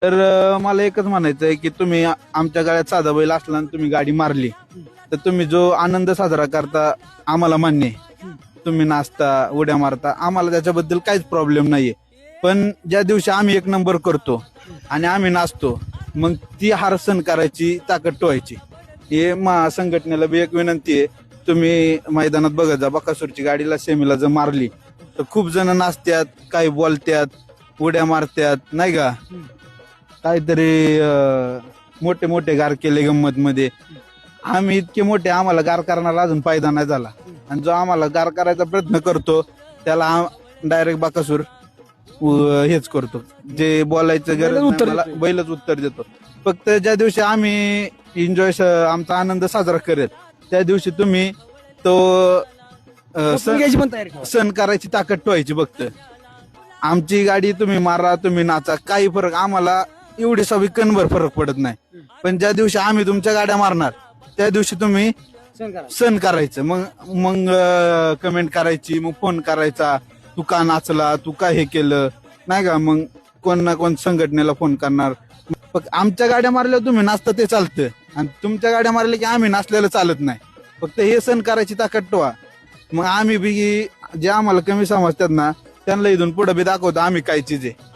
तर मला एकच म्हणायचं आहे की तुम्ही आमच्या गाड्यात साधा बैल असला आणि तुम्ही गाडी मारली तर तुम्ही जो आनंद साजरा करता आम्हाला मान्य आहे. तुम्ही नाचता उड्या मारता आम्हाला त्याच्याबद्दल काहीच प्रॉब्लेम नाहीये. पण ज्या दिवशी आम्ही एक नंबर करतो आणि आम्ही नाचतो मग ती हार सहन करायची ताकद टोवायची. हे महासंघटनेला बी एक विनंती आहे. तुम्ही मैदानात बघत जा बकासूरची गाडीला सेमीला जर मारली तर खूप जण नाचतात, काही बोलतात, उड्या मारतात नाही का, काहीतरी मोठे मोठे गार केले गंमत मध्ये. आम्ही इतके मोठे आम्हाला गार करणारा अजून फायदा नाही झाला आणि जो आम्हाला गार करायचा प्रयत्न करतो त्याला डायरेक्ट बाकासूर हेच करतो. जे बोलायचं गरज नाही, मला बैलच उत्तर देतो. फक्त ज्या दिवशी आम्ही एन्जॉय आमचा आनंद साजरा करेल त्या दिवशी तुम्ही तो सण करायची ताकद ठेवायची. फक्त आमची गाडी तुम्ही मारा तुम्ही नाचा काही फरक आम्हाला एवढी सवी कणभर फरक पडत नाही. पण ज्या दिवशी आम्ही तुमच्या गाड्या मारणार त्या दिवशी तुम्ही सण करायचं. मग मग कमेंट करायची, मग फोन करायचा, तू का नाचला, तू का हे केलं नाही का. मग कोण ना कोण संघटनेला फोन करणार. फक्त आमच्या गाड्या मारल्या तुम्ही नाचता ते चालतं आणि तुमच्या गाड्या मारल्या की आम्ही नाचलेलं चालत नाही. फक्त हे सण करायची ताकद ठेवा. मग आम्ही बी जे आम्हाला कमी समजतात ना त्यांना इथून पुढे बी दाखवतो आम्ही काय चीज आहे.